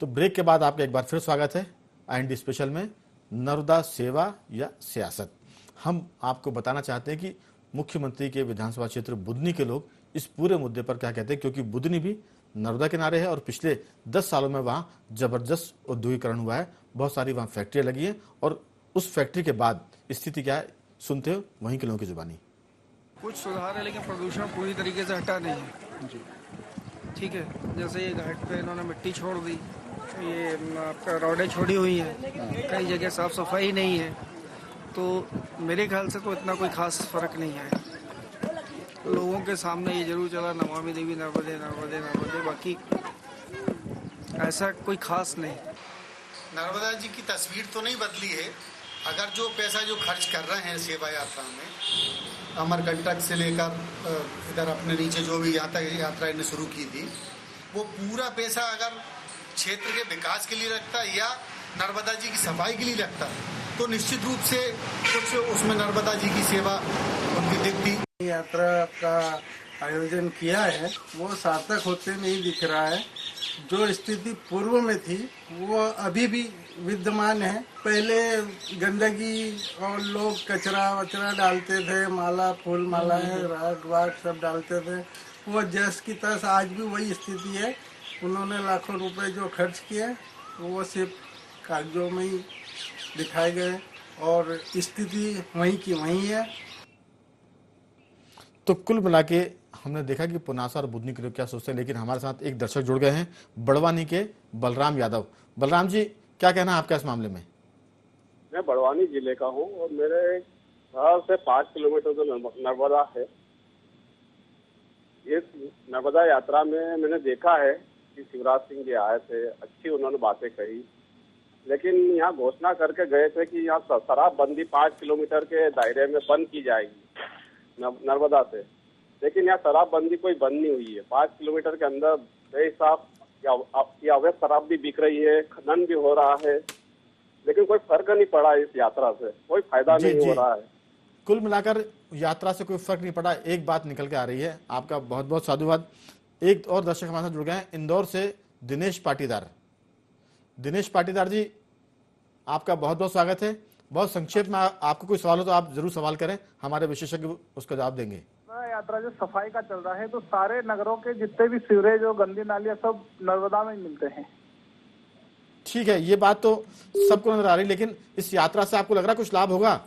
तो ब्रेक के बाद आपका एक बार फिर स्वागत है IND स्पेशल में, नर्मदा सेवा या सियासत। हम आपको बताना चाहते हैं कि मुख्यमंत्री के विधानसभा क्षेत्र बुदनी के लोग इस पूरे मुद्दे पर क्या कहते हैं, क्योंकि बुदनी भी नर्मदा किनारे है और पिछले 10 सालों में वहाँ जबरदस्त औद्योगिकरण हुआ है, बहुत सारी वहाँ फैक्ट्रियाँ लगी हैं और उस फैक्ट्री के बाद स्थिति क्या है सुनते हो वहीं के लोगों की जुबानी। कुछ सुधार है लेकिन प्रदूषण पूरी तरीके से हटा नहीं है जी। ठीक है, जैसे ये घाट पे इन्होंने मिट्टी छोड़ दी, ये आपका रोडें छोड़ी हुई हैं, कई जगह साफ सफाई नहीं है, तो मेरे ख्याल से तो इतना कोई खास फर्क नहीं है। लोगों के सामने ये जरूर चला नमामि देवी नर्मदे नर्मदे नर्मदे, बाकी ऐसा कोई खास नहीं। नर्मदा जी की तस्वीर तो नहीं बदली है। अगर जो पैसा जो खर्च कर रहे हैं सेवा यात्रा में, अमरकंटक से लेकर इधर अपने नीचे जो भी यहाँ तक यात्रा इन्हें शुरू की थी, वो पूरा पैसा अगर क्षेत्र के विकास के लिए रखता या नर्मदा जी की सफाई के लिए रखता तो निश्चित रूप से कुछ उसमें नर्मदा जी की सेवा उनकी दिखती। यात्रा का आयोजन किया है वो सार्थक होते नहीं दिख रहा है। जो स्थिति पूर्व में थी वो अभी भी विद्यमान है। पहले गंदगी और लोग कचरा वचरा डालते थे, माला फूल मालाएं राग वाग सब डालते थे, वो जैस की तस आज भी वही स्थिति है। उन्होंने लाखों रुपए जो खर्च किए वो सिर्फ कागजों में ही दिखाए गए और स्थिति वहीं की वहीं है। तो कुल मिला के हमने देखा कि पुनासा और बुदनी के लोग क्या सोचते हैं, लेकिन हमारे साथ एक दर्शक जुड़ गए हैं बड़वानी के बलराम यादव। बलराम जी, क्या कहना है आपका इस मामले में? मैं बड़वानी जिले का हूँ और मेरे घर से 5 किलोमीटर जो नर्मदा है, ये नर्मदा यात्रा में मैंने देखा है कि शिवराज सिंह जी आए थे, अच्छी उन्होंने बातें कही, लेकिन यहाँ घोषणा करके गए थे कि यहाँ शराबबंदी 5 किलोमीटर के दायरे में बंद की जाएगी नर्मदा से, लेकिन यहाँ शराबबंदी कोई बंद नहीं हुई है। 5 किलोमीटर के अंदर बेहिसाब या अवैध शराब भी बिक रही है, खनन भी हो रहा है, लेकिन कोई फर्क नहीं पड़ा इस यात्रा से, कोई फायदा नहीं हो रहा है। कुल मिलाकर यात्रा से कोई फर्क नहीं पड़ा, एक बात निकल के आ रही है। आपका बहुत बहुत साधुवाद। एक और दर्शक हमारे साथ जुड़ गए हैं इंदौर से, दिनेश पाटीदार। दिनेश पाटीदार जी, आपका बहुत बहुत स्वागत है। बहुत संक्षेप में आपको कोई सवाल हो तो आप जरूर सवाल करें, हमारे विशेषज्ञ उसका जवाब देंगे। यात्रा जो सफाई का चल रहा है तो सारे नगरों के जितने भी सीवरेज और गंदी नालियां सब नर्मदा में मिलते हैं। ठीक है, ये बात तो सबको नजर आ रही, लेकिन इस यात्रा से आपको लग रहा है कुछ लाभ होगा?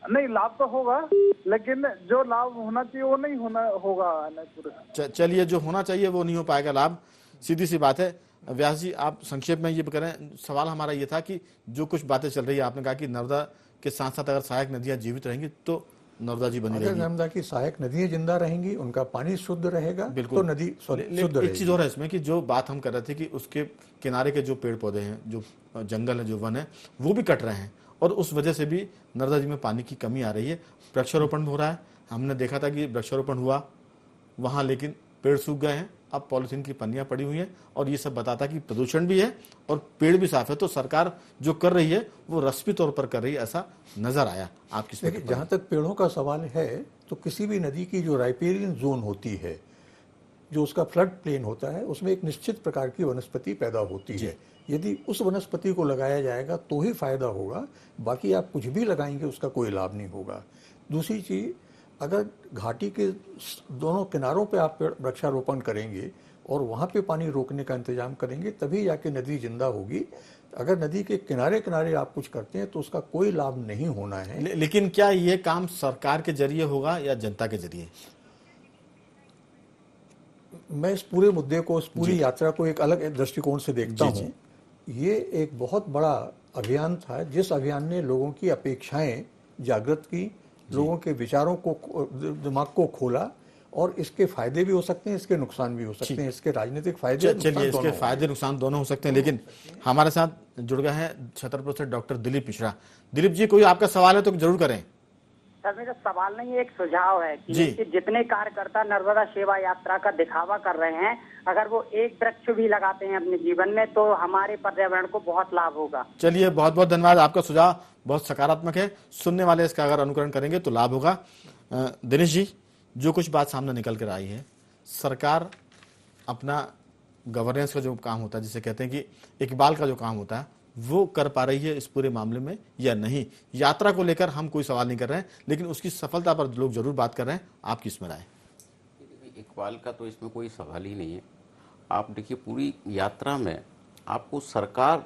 नहीं, लाभ तो होगा, लेकिन जो लाभ होना चाहिए वो नहीं होगा। चलिए, जो होना चाहिए वो नहीं हो पाएगा लाभ, सीधी सी बात है। व्यास जी, आप संक्षेप में ये करें। सवाल हमारा ये था कि जो कुछ बातें चल रही है, आपने कहा कि नर्मदा के साथ साथ अगर सहायक नदियां जीवित रहेंगी तो नर्मदा जी बनी रहेगी। नर्मदा की सहायक नदियां जिंदा रहेंगी, उनका पानी शुद्ध रहेगा, तो नदी शुद्ध रहेगी। एक चीज और है इसमें कि जो बात हम कर रहे थे कि उसके किनारे के जो पेड़ पौधे हैं, जो जंगल है, जो वन है, वो भी कट रहे हैं और उस वजह से भी नर्मदा जी में पानी की कमी आ रही है। वृक्षारोपण हो रहा है, हमने देखा था कि वृक्षारोपण हुआ वहाँ, लेकिन पेड़ सूख गए हैं, अब पॉलिथीन की पन्नियां पड़ी हुई हैं और ये सब बताता कि प्रदूषण भी है और पेड़ भी साफ है। तो सरकार जो कर रही है वो रस्मी तौर पर कर रही है, ऐसा नजर आया। आप किस देखिए, जहाँ तक पेड़ों का सवाल है तो किसी भी नदी की जो राइपेरियन जोन होती है, जो उसका फ्लड प्लेन होता है, उसमें एक निश्चित प्रकार की वनस्पति पैदा होती है। यदि उस वनस्पति को लगाया जाएगा तो ही फायदा होगा, बाकी आप कुछ भी लगाएंगे उसका कोई लाभ नहीं होगा। दूसरी चीज, अगर घाटी के दोनों किनारों पे आप वृक्षारोपण करेंगे और वहाँ पे पानी रोकने का इंतजाम करेंगे तभी जाके नदी जिंदा होगी। अगर नदी के किनारे किनारे आप कुछ करते हैं तो उसका कोई लाभ नहीं होना है। लेकिन क्या ये काम सरकार के जरिए होगा या जनता के जरिए? मैं इस पूरे मुद्दे को, इस पूरी यात्रा को एक अलग दृष्टिकोण से देखता हूँ। ये एक बहुत बड़ा अभियान था, जिस अभियान ने लोगों की अपेक्षाएं जागृत की, लोगों के विचारों को, दिमाग को खोला, और इसके फायदे भी हो सकते हैं, इसके नुकसान भी हो सकते हैं। इसके राजनीतिक फायदे, चलिए, इसके फायदे नुकसान दोनों हो सकते हैं। लेकिन हमारे साथ जुड़ गए हैं छतरपुर से डॉक्टर दिलीप मिश्रा। दिलीप जी, कोई आपका सवाल है तो जरूर करें। सर, मेरा सवाल नहीं, एक सुझाव है कि जितने कार्यकर्ता नर्मदा सेवा यात्रा का दिखावा कर रहे हैं, अगर वो एक वृक्ष भी लगाते हैं अपने जीवन में तो हमारे पर्यावरण को बहुत लाभ होगा। चलिए, बहुत बहुत धन्यवाद। आपका सुझाव बहुत सकारात्मक है, सुनने वाले इसका अगर अनुकरण करेंगे तो लाभ होगा। दिनेश जी, जो कुछ बात सामने निकल कर आई है, सरकार अपना गवर्नेंस का जो काम होता है, जिसे कहते हैं कि इकबाल का जो काम होता है, वो कर पा रही है इस पूरे मामले में या नहीं। यात्रा को लेकर हम कोई सवाल नहीं कर रहे हैं, लेकिन उसकी सफलता पर लोग जरूर बात कर रहे हैं। आपकी इसमें राय? इकबाल का तो इसमें कोई सवाल ही नहीं है। आप देखिए, पूरी यात्रा में आपको सरकार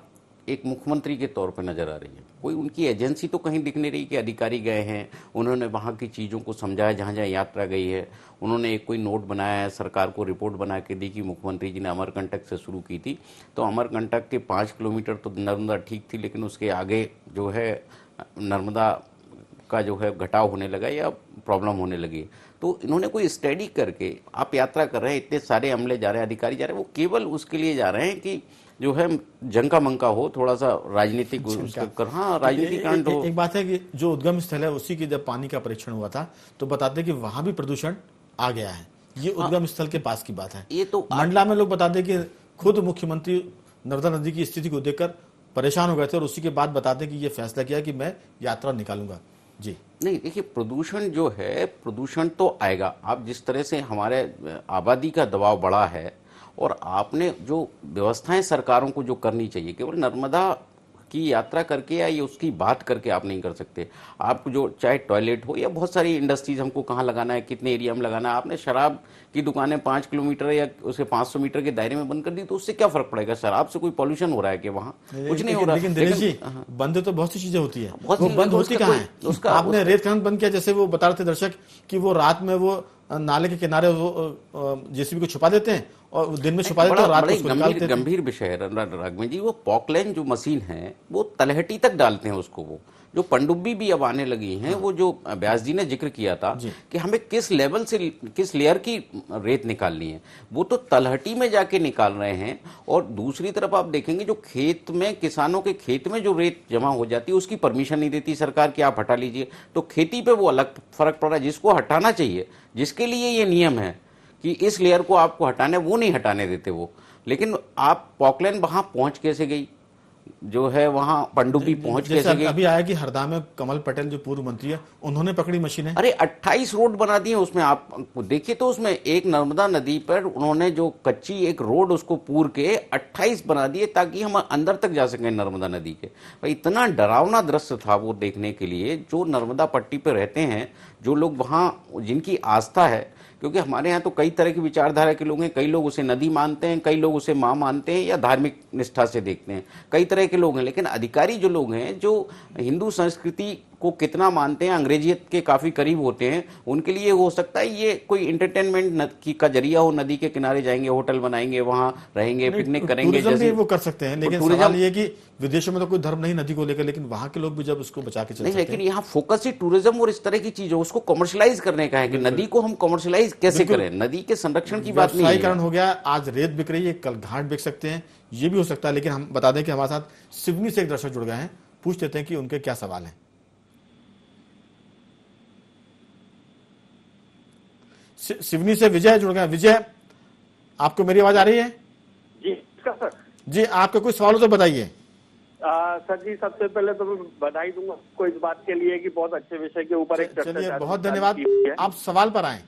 एक मुख्यमंत्री के तौर पर नजर आ रही है। कोई उनकी एजेंसी तो कहीं दिख नहीं रही कि अधिकारी गए हैं, उन्होंने वहाँ की चीज़ों को समझाया जहाँ जहाँ यात्रा गई है। उन्होंने एक कोई नोट बनाया है, सरकार को रिपोर्ट बना के दी कि मुख्यमंत्री जी ने अमरकंटक से शुरू की थी, तो अमरकंटक के 5 किलोमीटर तो नर्मदा ठीक थी, लेकिन उसके आगे जो है नर्मदा का जो है घटाव होने लगा या प्रॉब्लम होने लगी। तो इन्होंने कोई स्टडी करके, आप यात्रा कर रहे हैं, इतने सारे अमले जा रहे हैं, अधिकारी जा रहे हैं, वो केवल उसके लिए जा रहे हैं कि जो है जंका मंका हो, थोड़ा सा राजनीतिक हाँ राजनीतिक कांड हो। एक बात है कि जो उद्गम स्थल है उसी की जब पानी का परीक्षण हुआ था तो बताते कि वहां भी प्रदूषण आ गया है। ये उद्गम स्थल के पास की बात है। ये तो मंडला में लोग बताते कि खुद मुख्यमंत्री नर्मदा नदी की स्थिति को देखकर परेशान हो गए थे और उसी के बाद बताते कि ये फैसला किया कि मैं यात्रा निकालूंगा। जी नहीं, देखिए, प्रदूषण जो है, प्रदूषण तो आएगा। आप जिस तरह से हमारे आबादी का दबाव बढ़ा है और आपने जो व्यवस्थाएं सरकारों को जो करनी चाहिए, केवल नर्मदा की यात्रा करके या ये उसकी बात करके आप नहीं कर सकते। आप जो चाहे टॉयलेट हो या बहुत सारी इंडस्ट्रीज हमको कहाँ लगाना है, कितने एरिया में लगाना है, आपने शराब की दुकानें 5 किलोमीटर या उसे 500 मीटर के दायरे में बंद कर दी, तो उससे क्या फर्क पड़ेगा? शराब से कोई पॉल्यूशन हो रहा है कि वहाँ कुछ नहीं हो रहा। लेकिन दिनेश जी, बंद तो बहुत सी चीजें होती है, वो बंद होती कहाँ है? आपने रेत खनन बंद किया, जैसे वो बता रहे थे दर्शक कि वो रात में वो नाले के किनारे जेसीबी को छुपा देते हैं और दिन में छुपा देते हैं और रात को उसको निकालते हैं। गंभीर विषय है राघवेंद्र जी। वो पॉकलाइन जो मशीन है वो तलहटी तक डालते हैं उसको। वो जो पनडुब्बी भी अब आने लगी हैं, वो जो व्यास जी ने जिक्र किया था कि हमें किस लेवल से किस लेयर की रेत निकालनी है, वो तो तलहटी में जाके निकाल रहे हैं। और दूसरी तरफ आप देखेंगे जो खेत में, किसानों के खेत में जो रेत जमा हो जाती है उसकी परमिशन नहीं देती सरकार कि आप हटा लीजिए। तो खेती पे वो अलग फर्क पड़ रहा है। जिसको हटाना चाहिए, जिसके लिए ये नियम है कि इस लेयर को आपको हटाना है, वो नहीं हटाने देते वो। लेकिन आप पॉकलाइन वहां पहुंच कैसे गई, जो है वहां पनडुब्बी पहुंच कैसे गई? अभी आया कि हरदा में कमल पटेल जो पूर्व मंत्री है, उन्होंने पकड़ी मशीनें। अरे 28 रोड बना दिए उसमें। आप देखिए तो उसमें एक नर्मदा नदी पर उन्होंने जो कच्ची एक रोड उसको पूर के 28 बना दिए ताकि हम अंदर तक जा सकें नर्मदा नदी के। भाई इतना डरावना दृश्य था वो देखने के लिए। जो नर्मदा पट्टी पर रहते हैं, जो लोग वहाँ, जिनकी आस्था है, क्योंकि हमारे यहाँ तो कई तरह की विचारधारा के लोग हैं। कई लोग उसे नदी मानते हैं, कई लोग उसे माँ मानते हैं या धार्मिक निष्ठा से देखते हैं, कई तरह के लोग हैं। लेकिन अधिकारी जो लोग हैं, जो हिंदू संस्कृति को कितना मानते हैं, अंग्रेजियत के काफ़ी करीब होते हैं, उनके लिए हो सकता है ये कोई इंटरटेनमेंट का जरिया हो। नदी के किनारे जाएंगे, होटल बनाएंगे, वहाँ रहेंगे, पिकनिक करेंगे, जैसे वो कर सकते हैं। लेकिन सवाल ये कि विदेशों में तो कोई धर्म नहीं नदी को लेकर, लेकिन वहाँ के लोग भी जब उसको बचा के चलते हैं। लेकिन यहाँ फोकस ही टूरिज्म और इस तरह की चीज है, उसको कमर्शलाइज करने का है कि नदी को हम कमर्शलाइज कैसे करें। नदी के संरक्षण की बात नहीं है। व्यवसायीकरण हो गया, आज रेत बिक रही है, कल घाट बिक सकते हैं, ये भी हो सकता है। लेकिन हम बता दें कि हमारे साथ सिवनी से एक दर्शक जुड़ गए हैं, पूछ लेते हैं कि उनके क्या सवाल हैं। सिवनी से विजय जुड़ गए। विजय, आपको मेरी आवाज आ रही है? जी सर। जी, आपका कोई सवाल हो तो बताइए। सर जी, सबसे पहले तो मैं बधाई दूंगा आपको इस बात के लिए कि बहुत अच्छे विषय के ऊपर एक चर्चा। चलिए, बहुत धन्यवाद। आप सवाल पर आए।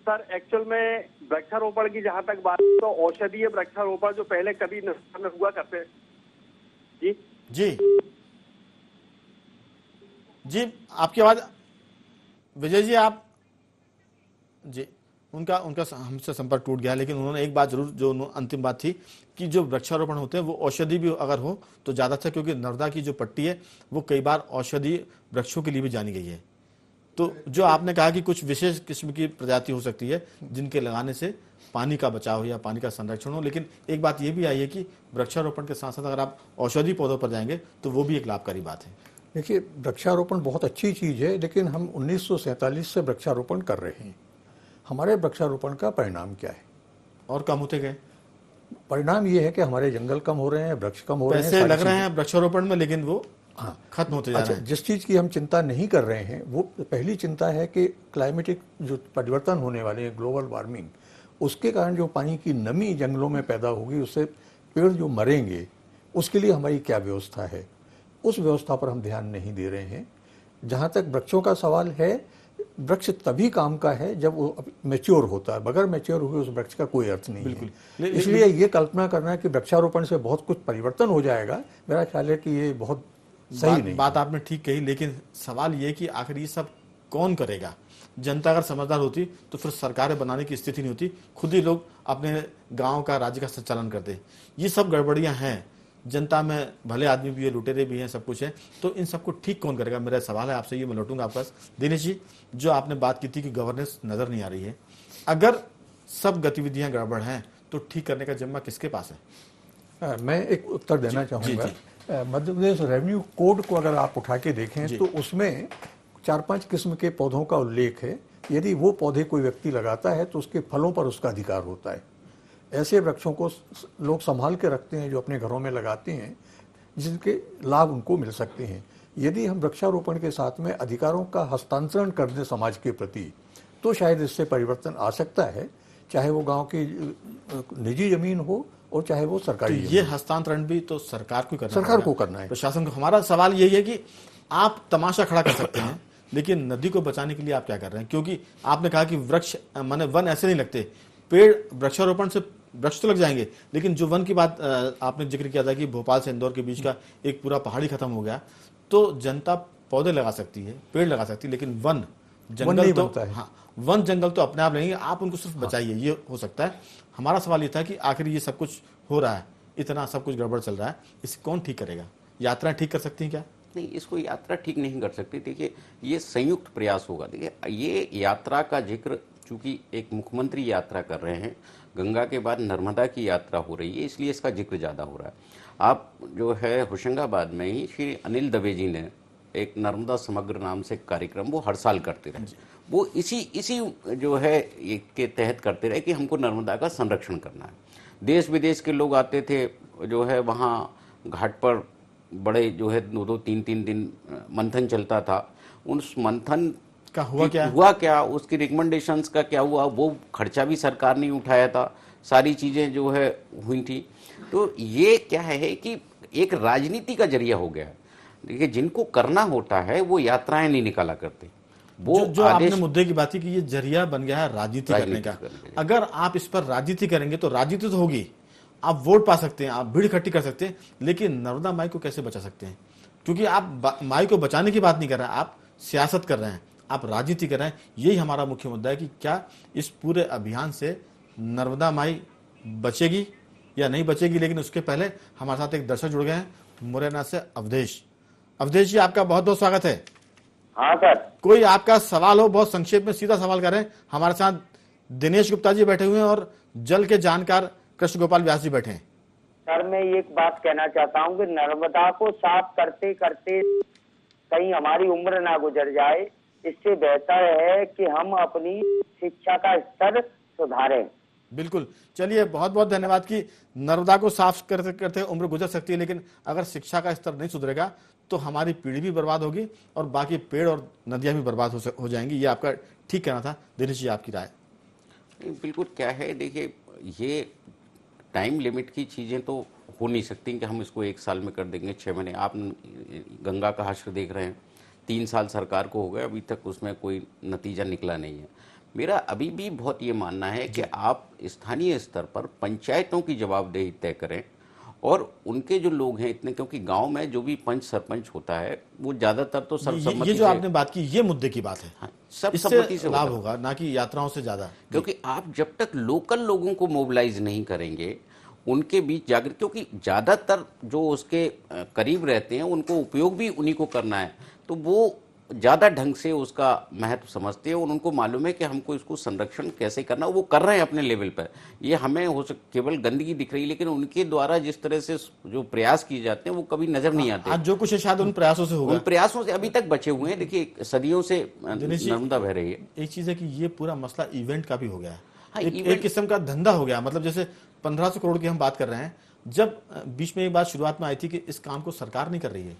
सर, एक्चुअल में वृक्षारोपण की जहां तक बात है, तो औषधीय वृक्षारोपण जो पहले कभी में हुआ करते। जी जी जी, आपकी आवाज। विजय जी, आप जी, उनका हमसे संपर्क टूट गया। लेकिन उन्होंने एक बात जरूर, जो अंतिम बात थी कि जो वृक्षारोपण होते हैं वो औषधि भी अगर हो तो ज़्यादा अच्छा, क्योंकि नर्मदा की जो पट्टी है वो कई बार औषधि वृक्षों के लिए भी जानी गई है। तो जो आपने कहा कि कुछ विशेष किस्म की प्रजाति हो सकती है जिनके लगाने से पानी का बचाव हो या पानी का संरक्षण हो। लेकिन एक बात ये भी आई है कि वृक्षारोपण के साथ साथ अगर आप औषधि पौधों पर जाएंगे तो वो भी एक लाभकारी बात है। देखिए, वृक्षारोपण बहुत अच्छी चीज़ है, लेकिन हम 1947 से वृक्षारोपण कर रहे हैं। हमारे वृक्षारोपण का परिणाम क्या है? और कम होते गए। परिणाम ये है कि हमारे जंगल कम हो रहे हैं, वृक्ष कम हो रहे हैं, पैसे लग रहे हैं वृक्षारोपण में, लेकिन वो खत्म होते जा रहे हैं। जिस चीज़ की हम चिंता नहीं कर रहे हैं, वो पहली चिंता है कि क्लाइमेटिक जो परिवर्तन होने वाले हैं, ग्लोबल वार्मिंग, उसके कारण जो पानी की नमी जंगलों में पैदा होगी, उससे पेड़ जो मरेंगे, उसके लिए हमारी क्या व्यवस्था है, उस व्यवस्था पर हम ध्यान नहीं दे रहे हैं। जहाँ तक वृक्षों का सवाल है, वृक्ष तभी काम का है जब वो मैच्योर होता है, बगैर मैच्योर हुए उस वृक्ष का कोई अर्थ नहीं है। इसलिए ये कल्पना करना कि वृक्षारोपण से बहुत कुछ परिवर्तन हो जाएगा, मेरा ख्याल है कि ये बहुत सही नहीं। बात आपने ठीक कही, लेकिन सवाल ये कि आखिर ये सब कौन करेगा? जनता अगर समझदार होती तो फिर सरकारें बनाने की स्थिति नहीं होती, खुद ही लोग अपने गांव का, राज्य का संचालन करते। ये सब गड़बड़ियां हैं, जनता में भले आदमी भी है, लुटेरे भी हैं, सब कुछ है, तो इन सबको ठीक कौन करेगा? मेरा सवाल है आपसे, ये मैं लौटूंगा आपके पास। दिनेश जी, जो आपने बात की थी कि गवर्नेंस नजर नहीं आ रही है, अगर सब गतिविधियां गड़बड़ हैं तो ठीक करने का जिम्मा किसके पास है? मैं एक उत्तर देना चाहूँगा। मध्य प्रदेश रेवेन्यू कोड को अगर आप उठा के देखें तो उसमें 4-5 किस्म के पौधों का उल्लेख है। यदि वो पौधे कोई व्यक्ति लगाता है तो उसके फलों पर उसका अधिकार होता है। ऐसे वृक्षों को लोग संभाल के रखते हैं जो अपने घरों में लगाते हैं, जिनके लाभ उनको मिल सकते हैं। यदि हम वृक्षारोपण के साथ में अधिकारों का हस्तांतरण कर दें समाज के प्रति, तो शायद इससे परिवर्तन आ सकता है, चाहे वो गांव की निजी जमीन हो और चाहे वो सरकारी। तो ये हस्तांतरण भी तो सरकार को करना, सरकार को करना है, प्रशासन को। हमारा सवाल यही है कि आप तमाशा खड़ा कर सकते हैं, लेकिन नदी को बचाने के लिए आप क्या कर रहे हैं? क्योंकि आपने कहा कि वृक्ष माने वन ऐसे नहीं लगते, पेड़ वृक्षारोपण से वृक्ष तो लग जाएंगे, लेकिन जो वन की बात आपने जिक्र किया था कि भोपाल से इंदौर के बीच का एक पूरा पहाड़ी खत्म हो गया, तो जनता पौधे लगा सकती है, पेड़ लगा सकती है, लेकिन वन जंगल तो वन जंगल तो अपने आप लेंगे, आप उनको सिर्फ बचाइए, ये हो सकता है। हमारा सवाल ये था कि आखिर ये सब कुछ हो रहा है, इतना सब कुछ गड़बड़ चल रहा है, इसे कौन ठीक करेगा? यात्रा ठीक कर सकती है क्या? नहीं, इसको यात्रा ठीक नहीं कर सकती। देखिए, ये संयुक्त प्रयास होगा। देखिए, ये यात्रा का जिक्र चूंकि एक मुख्यमंत्री यात्रा कर रहे हैं, गंगा के बाद नर्मदा की यात्रा हो रही है, इसलिए इसका जिक्र ज़्यादा हो रहा है। आप जो है होशंगाबाद में ही श्री अनिल दवे जी ने एक नर्मदा समग्र नाम से कार्यक्रम वो हर साल करते रहे, वो इसी जो है के तहत करते रहे कि हमको नर्मदा का संरक्षण करना है। देश विदेश के लोग आते थे, जो है वहाँ घाट पर बड़े जो है 2-2, 3-3 दिन मंथन चलता था। उस मंथन का हुआ क्या, उसकी रिकमेंडेशंस का क्या हुआ, वो खर्चा भी सरकार ने उठाया था, सारी चीज़ें जो है हुई थी। तो ये क्या है कि एक राजनीति का जरिया हो गया है। देखिए, जिनको करना होता है वो यात्राएं नहीं निकाला करते। वो जो आपने मुद्दे की बात की कि ये जरिया बन गया है राजनीति करने का। अगर आप इस पर राजनीति करेंगे तो राजनीति तो होगी, आप वोट पा सकते हैं, आप भीड़ इकट्ठी कर सकते हैं, लेकिन नर्मदा माई को कैसे बचा सकते हैं? क्योंकि आप माई को बचाने की बात नहीं कर रहे हैं, आप सियासत कर रहे हैं, आप राजनीति कर रहे हैं। यही हमारा मुख्य मुद्दा है कि क्या इस पूरे अभियान से नर्मदा माई बचेगी या नहीं बचेगी। लेकिन उसके पहले हमारे साथ एक दर्शक जुड़ गए हैं, मुरैना से अवधेश। अवधेश जी, आपका बहुत बहुत स्वागत है। हाँ सर, कोई आपका सवाल हो, बहुत संक्षेप में सीधा सवाल करें। हमारे साथ दिनेश गुप्ता जी बैठे हुए हैं और जल के जानकार कृष्ण गोपाल व्यास जी बैठे हैं। सर, मैं एक बात कहना चाहता हूँ कि नर्मदा को साफ करते करते कहीं हमारी उम्र ना गुजर जाए, इससे बेहतर है कि हम अपनी शिक्षा का स्तर सुधारें। बिल्कुल, चलिए, बहुत बहुत धन्यवाद। कि नर्मदा को साफ करते करते उम्र गुजर सकती है, लेकिन अगर शिक्षा का स्तर नहीं सुधरेगा तो हमारी पीढ़ी भी बर्बाद होगी और बाकी पेड़ और नदियां भी बर्बाद हो जाएंगी। ये आपका ठीक कहना था। दिनेश जी, आपकी राय? बिल्कुल, क्या है, देखिए, ये टाइम लिमिट की चीज़ें तो हो नहीं सकती कि हम इसको 1 साल में कर देंगे, 6 महीने। आप गंगा का हश्र देख रहे हैं, 3 साल सरकार को हो गए, अभी तक उसमें कोई नतीजा निकला नहीं है। मेरा अभी भी बहुत ये मानना है कि आप स्थानीय स्तर पर पंचायतों की जवाबदेही तय करें और उनके जो लोग हैं इतने, क्योंकि गांव में जो भी पंच सरपंच होता है वो ज्यादातर तो सर्वसम्मति। ये जो आपने बात की, ये मुद्दे की बात है। हाँ, सर्वसम्मति से लाभ होगा, ना कि यात्राओं से ज्यादा। क्योंकि आप जब तक लोकल लोगों को मोबिलाइज नहीं करेंगे, उनके बीच जागृत, क्योंकि ज्यादातर जो उसके करीब रहते हैं उनको उपयोग भी उन्हीं को करना है, तो वो ज़्यादा ढंग से उसका महत्व समझते हैं और उनको मालूम है कि हमको इसको संरक्षण कैसे करना, वो कर रहे हैं अपने लेवल पर। ये हमें हो केवल गंदगी दिख रही है, लेकिन उनके द्वारा जिस तरह से जो प्रयास किए जाते हैं वो कभी नजर नहीं आते। आज जो कुछ है शायद उन प्रयासों से होगा, उन प्रयासों से अभी तक बचे हुए हैं। देखिए, सदियों से नर्मदा बह रही है। एक चीज है कि ये पूरा मसला इवेंट का भी हो गया है, एक किस्म का धंधा हो गया। मतलब जैसे 1500 करोड़ की हम बात कर रहे हैं, जब बीच में एक बात शुरुआत में आई थी कि इस काम को सरकार नहीं कर रही है,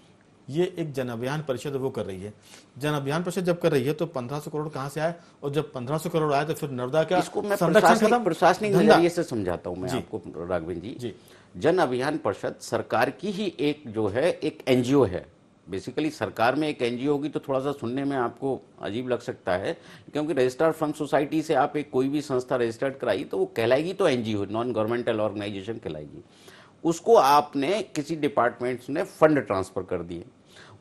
ये एक जन अभियान परिषद वो कर रही है। जन अभियान परिषद जब कर रही है तो 1500 करोड़ कहां से आए, और जब 1500 करोड़ आए तो फिर नर्मदा का इसको मैं प्रशासनिक नजरिए से समझाता हूं मैं आपको राघवेंद्र जी। जन अभियान परिषद सरकार की ही एक जो है एक एनजीओ है, बेसिकली सरकार में एक एनजीओ होगी तो थोड़ा सा सुनने में आपको अजीब लग सकता है, क्योंकि रजिस्टर्ड फंड सोसाइटी से आप एक कोई भी संस्था रजिस्टर्ड कराई तो वो कहलाएगी तो एनजीओ, नॉन गवर्नमेंटल ऑर्गेनाइजेशन कहलाएगी। उसको आपने किसी डिपार्टमेंट्स ने फंड ट्रांसफर कर दिए,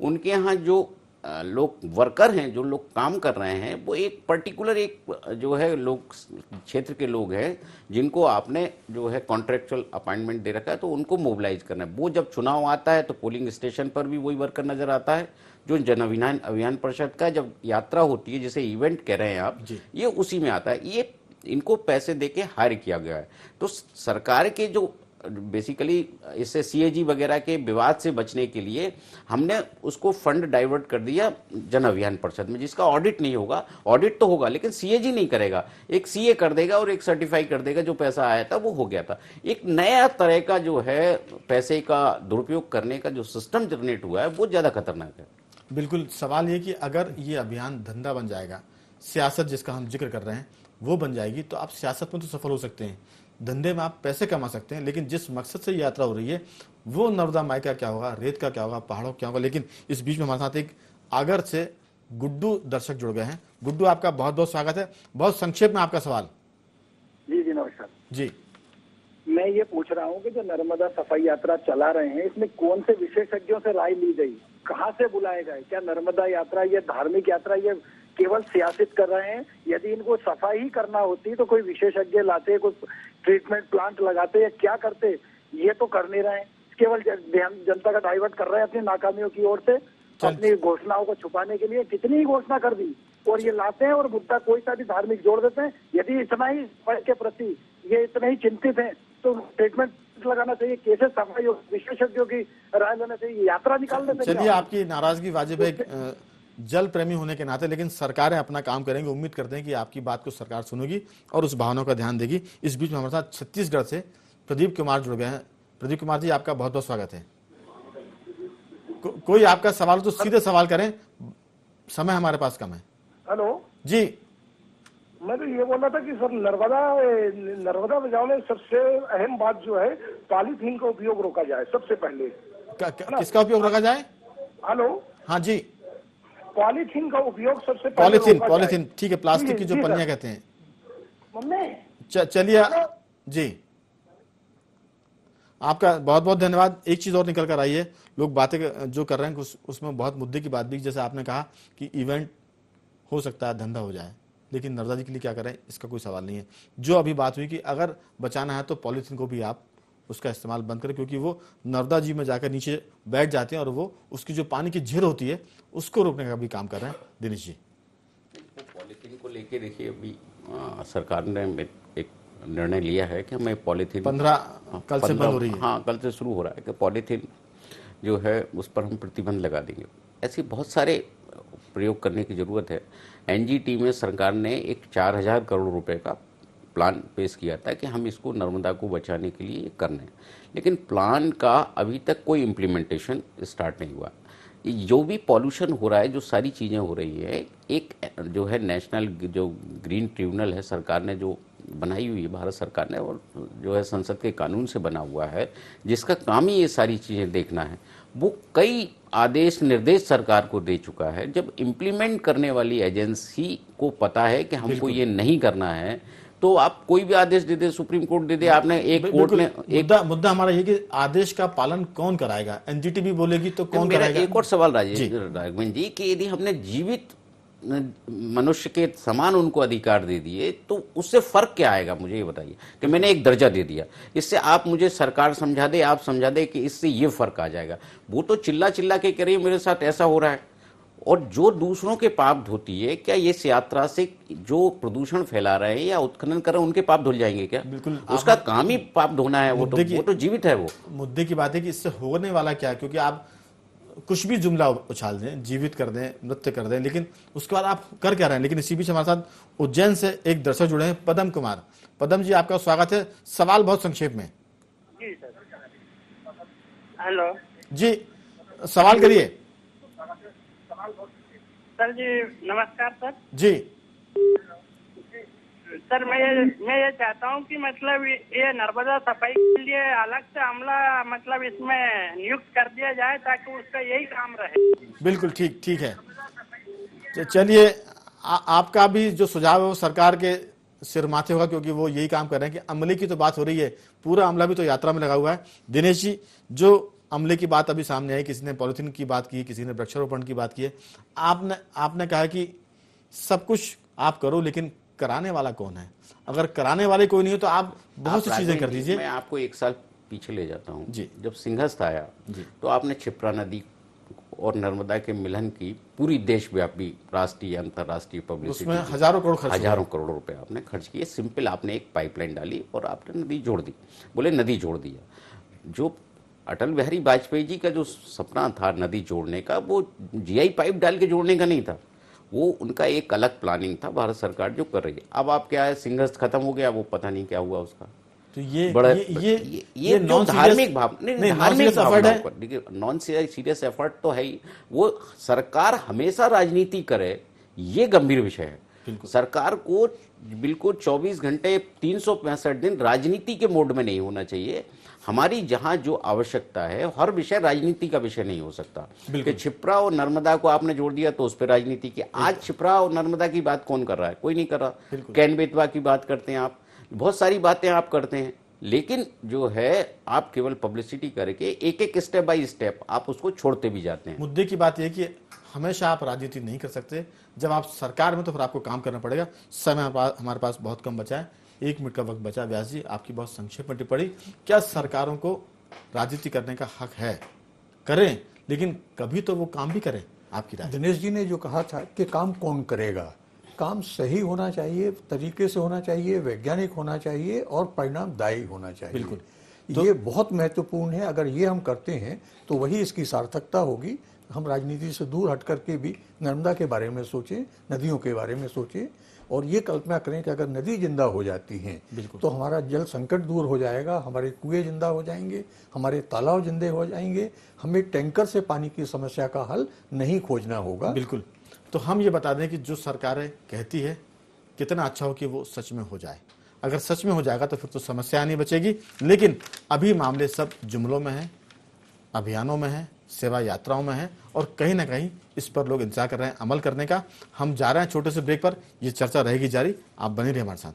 उनके यहाँ जो लोग वर्कर हैं, जो लोग काम कर रहे हैं, वो एक पर्टिकुलर एक जो है लोग क्षेत्र के लोग हैं जिनको आपने जो है कॉन्ट्रेक्चुअल अपॉइंटमेंट दे रखा है, तो उनको मोबिलाइज करना है। वो जब चुनाव आता है तो पोलिंग स्टेशन पर भी वही वर्कर नजर आता है जो जन अभियान परिषद का जब यात्रा होती है, जैसे इवेंट कह रहे हैं आप, ये उसी में आता है। ये इनको पैसे दे के हायर किया गया है। तो सरकार के जो बेसिकली इससे सीएजी वगैरह के विवाद से बचने के लिए हमने उसको फंड डाइवर्ट कर दिया जन अभियान परिषद में, जिसका ऑडिट नहीं होगा। ऑडिट तो होगा लेकिन सीएजी नहीं करेगा, एक सीए कर देगा और एक सर्टिफाई कर देगा, जो पैसा आया था वो हो गया था। एक नया तरह का जो है पैसे का दुरुपयोग करने का जो सिस्टम जनरेट हुआ है वो ज्यादा खतरनाक है। बिल्कुल, सवाल ये कि अगर ये अभियान धंधा बन जाएगा, सियासत जिसका हम जिक्र कर रहे हैं वो बन जाएगी, तो आप सियासत में तो सफल हो सकते हैं, धंधे में आप पैसे कमा सकते हैं, लेकिन जिस मकसद से यात्रा हो रही है वो नर्मदा माई का क्या होगा, रेत का क्या होगा, पहाड़ों का क्या होगा। लेकिन इस बीच में हमारे साथ एक आगर से गुड्डू दर्शक जुड़ गए हैं। गुड्डू, आपका बहुत बहुत स्वागत है। बहुत संक्षेप में आपका सवाल। जी जी नमस्कार जी। मैं ये पूछ रहा हूँ कि जो नर्मदा सफाई यात्रा चला रहे हैं, इसमें कौन से विशेषज्ञों से राय ली गई, कहाँ से बुलाए गए? क्या नर्मदा यात्रा ये धार्मिक यात्रा ये केवल सियासत कर रहे हैं? यदि इनको सफाई ही करना होती तो कोई विशेषज्ञ लाते, कोई ट्रीटमेंट प्लांट लगाते या क्या करते? ये तो कर नहीं रहे हैं, केवल ध्यान जनता का डाइवर्ट कर रहे हैं अपनी नाकामियों की ओर से, अपनी घोषणाओं को छुपाने के लिए। कितनी ही घोषणा कर दी और ये लाते हैं और मुद्दा कोई सा भी धार्मिक जोड़ देते हैं। यदि इतना ही सफाई के प्रति ये इतने ही चिंतित हैं तो ट्रीटमेंट लगाना चाहिए, कैसे सफाई विशेषज्ञों की राय लेना चाहिए, यात्रा निकाल देते। चलिए, आपकी नाराजगी वाजिब है जल प्रेमी होने के नाते, लेकिन सरकारें अपना काम करेंगी। उम्मीद करते हैं कि आपकी बात को सरकार सुनेगी और उस भावना का ध्यान देगी। इस बीच में हमारे साथ छत्तीसगढ़ से प्रदीप कुमार जुड़ गए हैं। प्रदीप कुमार जी, आपका बहुत बहुत स्वागत है। कोई आपका सवाल तो सीधे सवाल करें, समय हमारे पास कम है। हेलो जी, मैं तो ये बोल रहा था कि सर नर्मदा बचाओ में सबसे अहम बात जो है पॉलीथीन का उपयोग रोका जाए सबसे पहले। किसका उपयोग रोका जाए? हेलो, हाँ जी, पॉलीथीन का उपयोग सबसे पहले पॉलीथीन ठीक है, प्लास्टिक की जो पन्नियां कहते हैं। चलिए जी, आपका बहुत बहुत धन्यवाद। एक चीज और निकल कर आई है, लोग बातें जो कर रहे हैं उसमें बहुत मुद्दे की बात भी, जैसे आपने कहा कि इवेंट हो सकता है धंधा हो जाए, लेकिन नर्मदा जी के लिए क्या करें इसका कोई सवाल नहीं है। जो अभी बात हुई कि अगर बचाना है तो पॉलीथीन को भी आप उसका इस्तेमाल बंद करें, क्योंकि वो नर्मदा जी में जाकर नीचे बैठ जाते हैं और वो उसकी जो पानी की झील होती है उसको रोकने का भी काम कर रहे हैं। दिनेश जी, पॉलीथीन को लेके देखिए, अभी सरकार ने एक निर्णय लिया है कि हमें पॉलीथीन 15 कल से बंद हो रही है। हाँ, कल से शुरू हो रहा है कि पॉलीथीन जो है उस पर हम प्रतिबंध लगा देंगे। ऐसे बहुत सारे प्रयोग करने की जरूरत है। एनजीटी में सरकार ने एक 4000 करोड़ रुपए का प्लान पेश किया था कि हम इसको नर्मदा को बचाने के लिए करने, लेकिन प्लान का अभी तक कोई इम्प्लीमेंटेशन स्टार्ट नहीं हुआ। जो भी पॉल्यूशन हो रहा है, जो सारी चीज़ें हो रही है, एक जो है नेशनल जो ग्रीन ट्रिब्यूनल है सरकार ने जो बनाई हुई है, भारत सरकार ने, और जो है संसद के कानून से बना हुआ है, जिसका काम ही ये सारी चीज़ें देखना है, वो कई आदेश निर्देश सरकार को दे चुका है। जब इम्प्लीमेंट करने वाली एजेंसी को पता है कि हमको ये नहीं करना है, तो आप कोई भी आदेश दे दे, सुप्रीम कोर्ट दे दे, आपने एक कोर्ट ने एक मुद्दा हमारा ये कि आदेश का पालन कौन कराएगा? एनजीटी भी बोलेगी तो कौन कराएगा? एक और सवाल राघवन जी कि यदि हमने जीवित मनुष्य के समान उनको अधिकार दे दिए तो उससे फर्क क्या आएगा? मुझे ये बताइए कि मैंने एक दर्जा दे दिया, इससे आप मुझे सरकार समझा दे, आप समझा दे कि इससे ये फर्क आ जाएगा। वो तो चिल्ला चिल्ला के कह रही है मेरे साथ ऐसा हो रहा है, और जो दूसरों के पाप धोती है, क्या ये यात्रा से जो प्रदूषण फैला रहे हैं या उत्खनन कर रहे हैं उनके पाप धुल जाएंगे क्या? बिल्कुल, उसका काम ही पाप धोना है। वो तो जीवित है। वो मुद्दे की बात है कि इससे होने वाला क्या है, क्योंकि आप कुछ भी जुमला उछाल दें, जीवित कर दें, नृत्य कर दें, लेकिन उसके बाद आप कर क्या रहे हैं? लेकिन इसी बीच हमारे साथ उज्जैन से एक दर्शक जुड़े हैं, पदम कुमार। पदम जी, आपका स्वागत है। सवाल बहुत संक्षेप में। जी सर। हेलो जी, सवाल करिए। सर जी नमस्कार सर जी। सर मैं ये चाहता हूँ कि मतलब ये नर्मदा सफाई के लिए अलग से अमला मतलब इसमें नियुक्त कर दिया जाए ताकि उसका यही काम रहे। बिल्कुल ठीक है। चलिए आपका भी जो सुझाव है वो सरकार के सिर माथे होगा, क्योंकि वो यही काम कर रहे हैं कि अमले की तो बात हो रही है, पूरा अमला भी तो यात्रा में लगा हुआ है। दिनेश जी, जो अमले की बात अभी सामने आई, किसी ने पॉलिथीन की बात की, किसी ने वृक्षारोपण की बात की है, आपने कहा कि सब कुछ आप करो, लेकिन कराने वाला कौन है? अगर कराने वाले कोई नहीं हो तो आप बहुत सी चीजें कर दीजिए। मैं आपको एक साल पीछे ले जाता हूँ जी। जब सिंहस्थ आया तो आपने क्षिप्रा नदी और नर्मदा के मिलन की पूरी देशव्यापी राष्ट्रीय अंतर्राष्ट्रीय पब्लिसिटी, उसमें हजारों करोड़ रुपए आपने खर्च किए। सिंपल आपने एक पाइपलाइन डाली और आपने नदी जोड़ दी, बोले नदी जोड़ दिया। जो अटल बिहारी वाजपेयी जी का जो सपना था नदी जोड़ने का, वो जीआई पाइप डाल के जोड़ने का नहीं था, वो उनका एक अलग प्लानिंग था। भारत सरकार जो कर रही है, अब आप क्या है, सिंहस्थ खत्म हो गया, वो पता नहीं क्या हुआ उसका। तो ये जो धार्मिक भाव धार्मिक भावना है, देखिए नॉन सीरियस एफर्ट तो है ही। वो सरकार हमेशा राजनीति करे, ये गंभीर विषय है। सरकार को बिल्कुल 24 घंटे 365 दिन राजनीति के मोड में नहीं होना चाहिए। हमारी जहां जो आवश्यकता है, हर विषय राजनीति का विषय नहीं हो सकता। कि क्षिप्रा और नर्मदा को आपने जोड़ दिया तो उस पर राजनीति की। आज क्षिप्रा और नर्मदा की बात कौन कर रहा है? कोई नहीं कर रहा। कैन बेतवा की बात करते हैं आप, बहुत सारी बातें आप करते हैं, लेकिन जो है आप केवल पब्लिसिटी करके एक एक स्टेप बाय स्टेप आप उसको छोड़ते भी जाते हैं। मुद्दे की बात यह कि हमेशा आप राजनीति नहीं कर सकते। जब आप सरकार में तो फिर आपको काम करना पड़ेगा। समय हमारे पास बहुत कम बचा है, 1 मिनट का वक्त बचा। व्यास जी, आपकी बहुत संक्षेप में टिप्पणी, क्या सरकारों को राजनीति करने का हक है? करें, लेकिन कभी तो वो काम भी करें। आपकी राय? दिनेश जी ने जो कहा था कि काम कौन करेगा, काम सही होना चाहिए, तरीके से होना चाहिए, वैज्ञानिक होना चाहिए और परिणामदायी होना चाहिए। बिल्कुल, ये बहुत महत्वपूर्ण है। अगर ये हम करते हैं तो वही इसकी सार्थकता होगी। हम राजनीति से दूर हट करके भी नर्मदा के बारे में सोचें, नदियों के बारे में सोचें और ये कल्पना करें कि अगर नदी जिंदा हो जाती हैं तो हमारा जल संकट दूर हो जाएगा, हमारे कुएं जिंदा हो जाएंगे, हमारे तालाब जिंदे हो जाएंगे, हमें टैंकर से पानी की समस्या का हल नहीं खोजना होगा। बिल्कुल। तो हम ये बता दें कि जो सरकारें कहती है कितना अच्छा हो कि वो सच में हो जाए। अगर सच में हो जाएगा तो फिर तो समस्या नहीं बचेगी। लेकिन अभी मामले सब जुमलों में हैं, अभियानों में हैं, सेवा यात्राओं में हैं और कहीं ना कहीं इस पर लोग इंतजार कर रहे हैं अमल करने का। हम जा रहे हैं छोटे से ब्रेक पर, ये चर्चा रहेगी जारी। आप बने रहिए हमारे साथ।